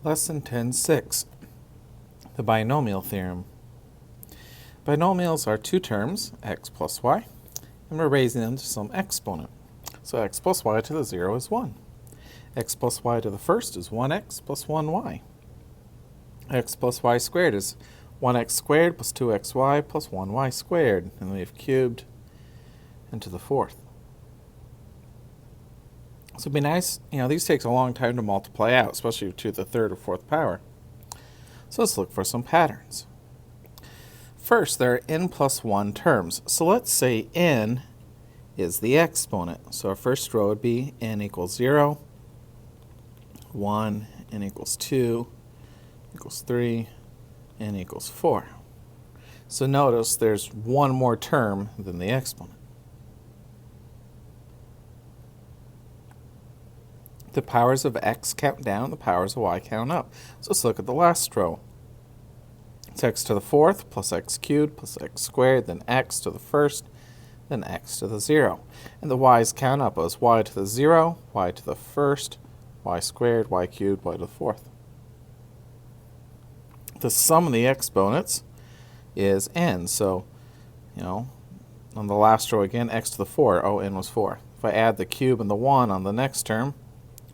Lesson 10.6, the binomial theorem. Binomials are two terms, x plus y, and we're raising them to some exponent. So x plus y to the 0 is 1. X plus y to the first is 1x plus 1y. X plus y squared is 1x squared plus 2xy plus 1y squared. And we have cubed into the fourth. So it'd be nice, these takes a long time to multiply out, especially to the third or fourth power. So let's look for some patterns. First, there are n plus 1 terms. So let's say n is the exponent. So our first row would be n equals 0, 1, n equals 2, equals 3, n equals 4. So notice there's one more term than the exponent. The powers of x count down, the powers of y count up. So let's look at the last row. It's x to the fourth plus x cubed plus x squared, then x to the first, then x to the 0. And the y's count up as y to the 0, y to the first, y squared, y cubed, y to the fourth. The sum of the exponents is n. So, on the last row again, x to the 4, n was 4. If I add the cube and the 1 on the next term,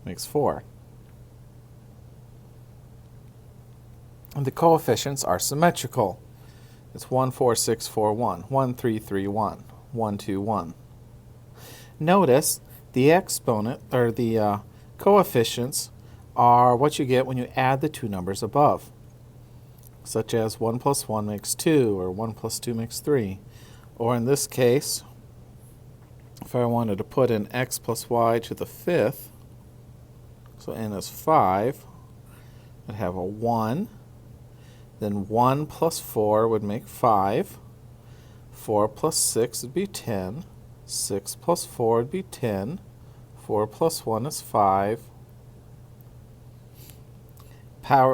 makes 4. And the coefficients are symmetrical. It's 1, 4, 6, 4, 1, 1, 3, 3, 1, 1, 2, 1. Notice the exponent, or the coefficients, are what you get when you add the two numbers above, such as 1 plus 1 makes 2, or 1 plus 2 makes 3. Or in this case, if I wanted to put in x plus y to the fifth, so n is 5, I'd have a 1. Then 1 plus 4 would make 5. 4 plus 6 would be 10. 6 plus 4 would be 10. 4 plus 1 is 5.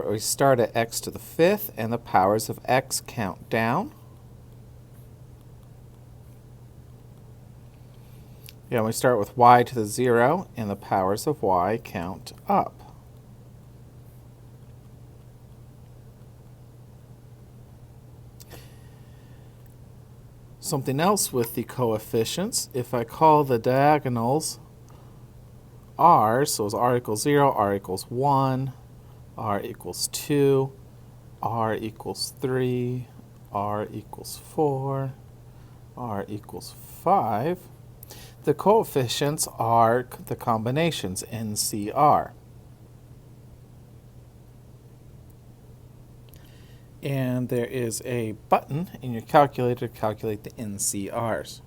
We start at x to the fifth, and the powers of x count down. We start with y to the 0, and the powers of y count up. Something else with the coefficients, if I call the diagonals r, so it's r equals 0, r equals 1, r equals 2, r equals 3, r equals 4, r equals 5, the coefficients are the combinations, NCR. And there is a button in your calculator to calculate the NCRs.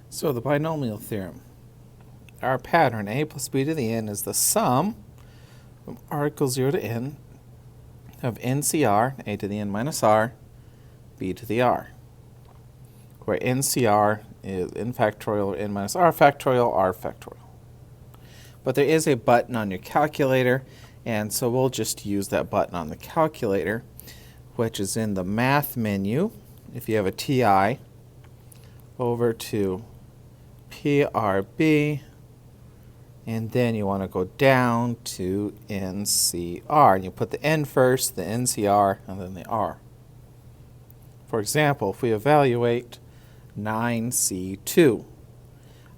So the binomial theorem. Our pattern, a plus b to the n, is the sum from r equals 0 to n of NCR, a to the n minus r, b to the r, where NCR is n factorial or n minus r factorial, r factorial. But there is a button on your calculator, and so we'll just use that button on the calculator, which is in the math menu. If you have a TI, over to PRB, and then you want to go down to NCR. And you put the N first, the NCR, and then the R. For example, if we evaluate 9C2,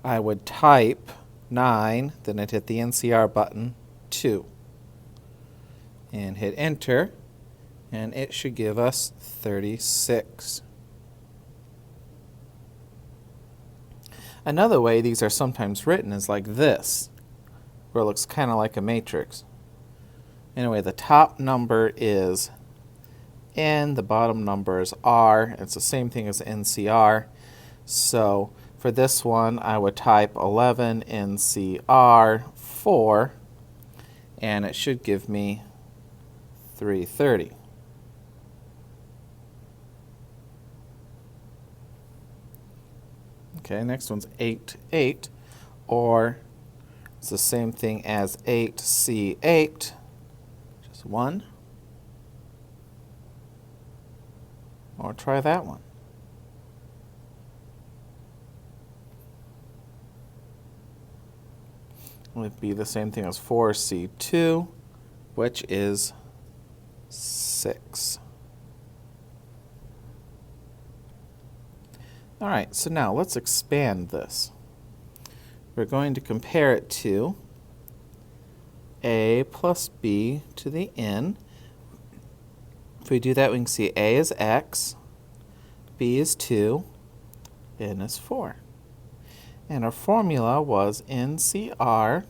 I would type 9, then I'd hit the NCR button, 2, and hit enter, and it should give us 36. Another way these are sometimes written is like this, where it looks kind of like a matrix. Anyway, the top number is n, the bottom number is r. It's the same thing as NCR. So for this one, I would type 11 NCR 4, and it should give me 330. Okay, next one's 8, 8, or it's the same thing as 8C8, just 1. Or try that one. would be the same thing as 4c2, which is 6. All right, so now let's expand this. We're going to compare it to a plus b to the n. If we do that, we can see a is x, b is 2, n is 4. And our formula was NCR,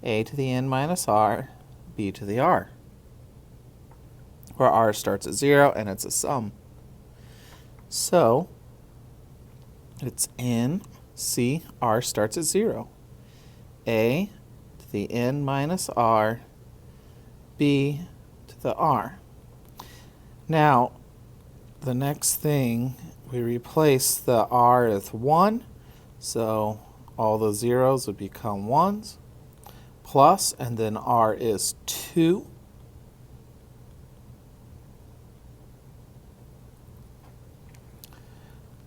a to the n minus r, b to the r, where r starts at 0 and it's a sum. So it's n, c, r starts at 0. A to the n minus r, b to the r. Now, the next thing, we replace the r with 1, so all the zeros would become 1s, plus, and then r is 2.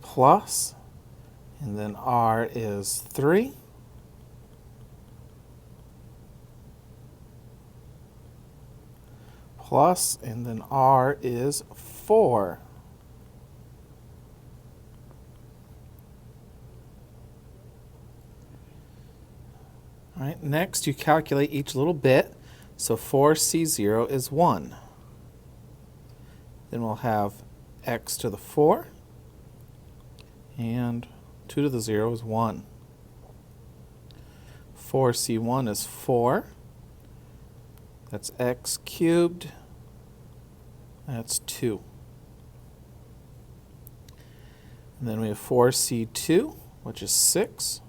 Plus, and then r is 3. Plus, and then r is 4. All right, next you calculate each little bit. So 4c0 is 1. Then we'll have x to the 4, and 2 to the 0 is 1. 4c1 is 4. That's x cubed. That's 2. And then we have 4c2, which is 6.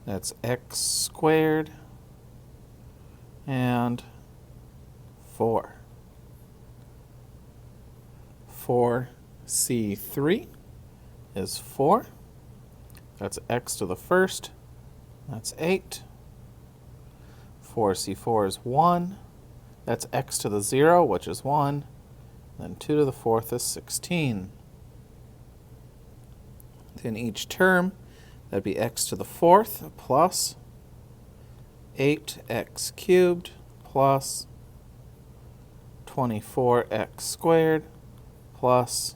That's x squared and 4. 4c3 is 4. That's x to the first. That's 8. 4c4 is 1. That's x to the 0, which is 1. Then 2 to the 4th is 16. Then each term, that'd be x to the 4th plus 8x cubed plus 24x squared plus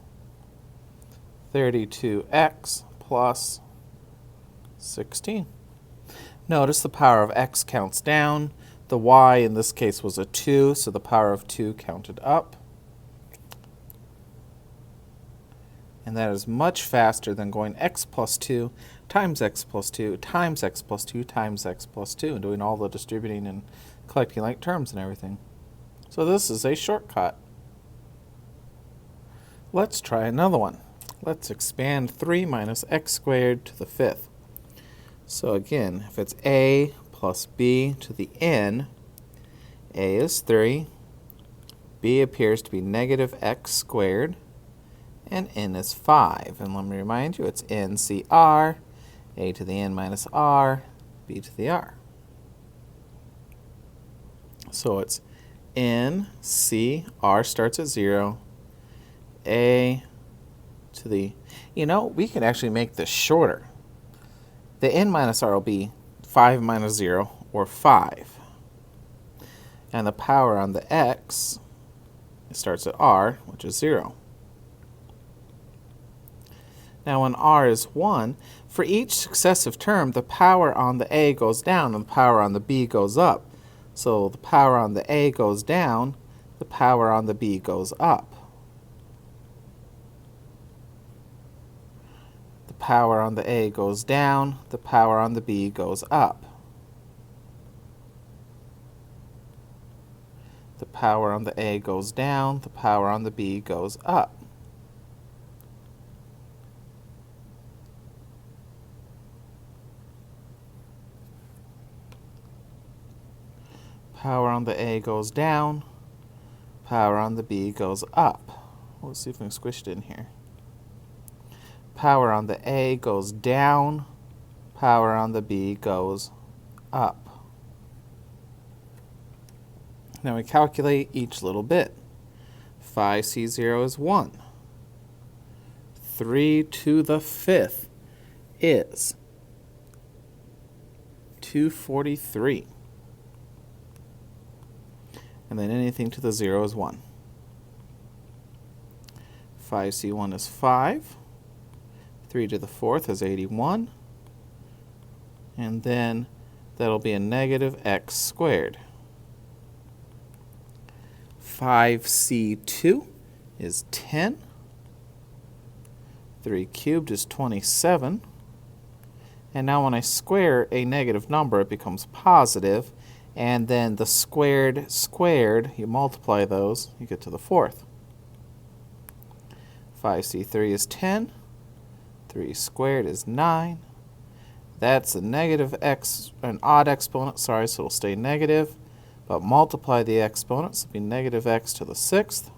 32x plus 16. Notice the power of x counts down. The y in this case was a 2, so the power of 2 counted up. And that is much faster than going x plus 2 times x plus 2 times x plus 2 times x plus 2 and doing all the distributing and collecting like terms and everything. So this is a shortcut. Let's try another one. Let's expand 3 minus x squared to the 5th. So again, if it's a plus b to the n, a is 3, b appears to be negative x squared, and n is 5. And let me remind you, it's NCR, a to the n minus r, b to the r. So it's n, c, r starts at 0, a to the, we can actually make this shorter. The n minus r will be 5 minus 0, or 5. And the power on the x, it starts at r, which is 0. Now when r is 1, for each successive term, the power on the a goes down and the power on the b goes up. So the power on the a goes down, the power on the b goes up. The power on the a goes down, the power on the b goes up. The power on the a goes down, the power on the b goes up. Power on the a goes down, power on the b goes up. Let's see if we can squish it in here. Power on the a goes down, power on the b goes up. Now we calculate each little bit. 5c0 is 1. 3 to the 5th is 243. And then anything to the 0 is 1. 5c1 is 5. 3 to the 4th is 81. And then that'll be a negative x squared. 5c2 is 10. 3 cubed is 27. And now when I square a negative number, it becomes positive. And then the squared, you multiply those, you get to the 4th. 5c3 is 10. 3 squared is 9. That's a negative x, an odd exponent, sorry, so it'll stay negative. But multiply the exponents, it'll be negative x to the 6th.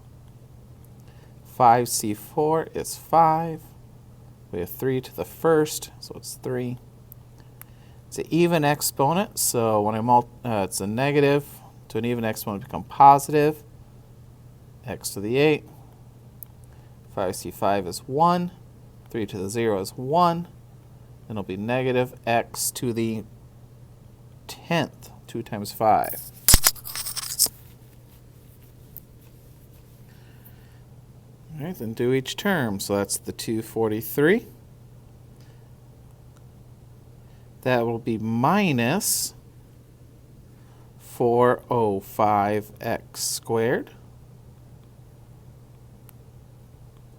5c4 is 5. We have 3 to the 1st, so it's 3. It's an even exponent, so when it's a negative to an even exponent, it becomes positive. X to the 8. 5c5 is 1. 3 to the 0 is 1. Then it'll be negative x to the 10th, 2 times 5. All right, then do each term. So that's the 243. That will be minus 405x squared.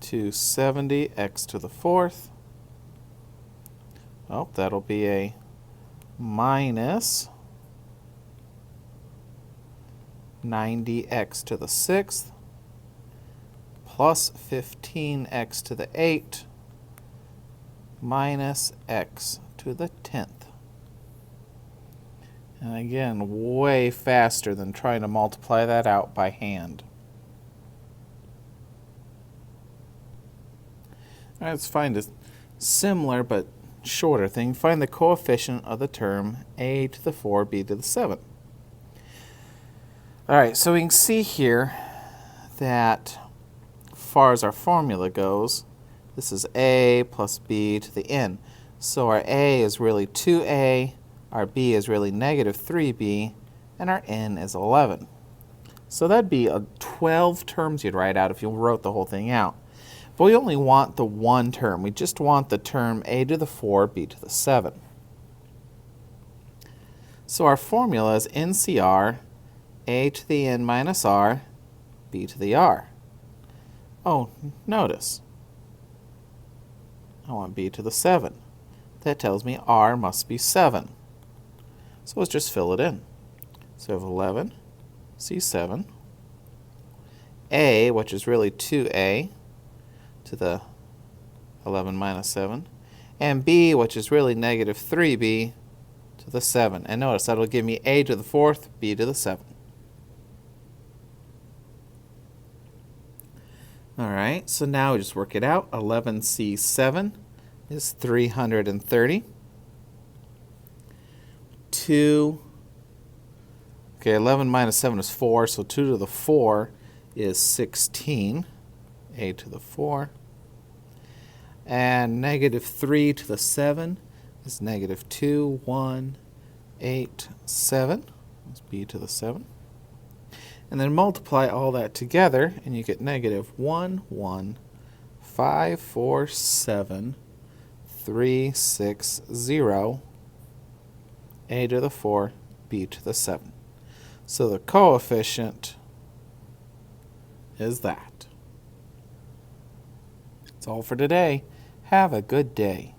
270 x to the 4th. Oh, that'll be a minus 90x to the 6th plus 15x to the 8 minus x to the 10th. And again, way faster than trying to multiply that out by hand. All right, let's find a similar but shorter thing. Find the coefficient of the term a to the 4, b to the 7. All right, so we can see here that as far as our formula goes, this is a plus b to the n. So our a is really 2a, our b is really negative 3b, and our n is 11. So that'd be 12 terms you'd write out if you wrote the whole thing out. But we only want the one term. We just want the term a to the 4, b to the 7. So our formula is NCR, a to the n minus r, b to the r. Oh, notice, I want b to the 7. That tells me r must be 7. So let's just fill it in. So we have 11, C7, a, which is really 2a, to the 11 minus 7, and b, which is really negative 3b, to the 7. And notice that'll give me a to the 4th, b to the 7. All right, so now we just work it out. 11c7 is 330. 11 minus 7 is 4, so 2 to the 4 is 16, a to the 4. And negative 3 to the 7 is negative 2, 1, 8, 7. That's b to the 7. And then multiply all that together, and you get negative 1, 1, 5, 4, 7, 3, 6, 0, a to the 4, b to the 7. So the coefficient is that. That's all for today. Have a good day.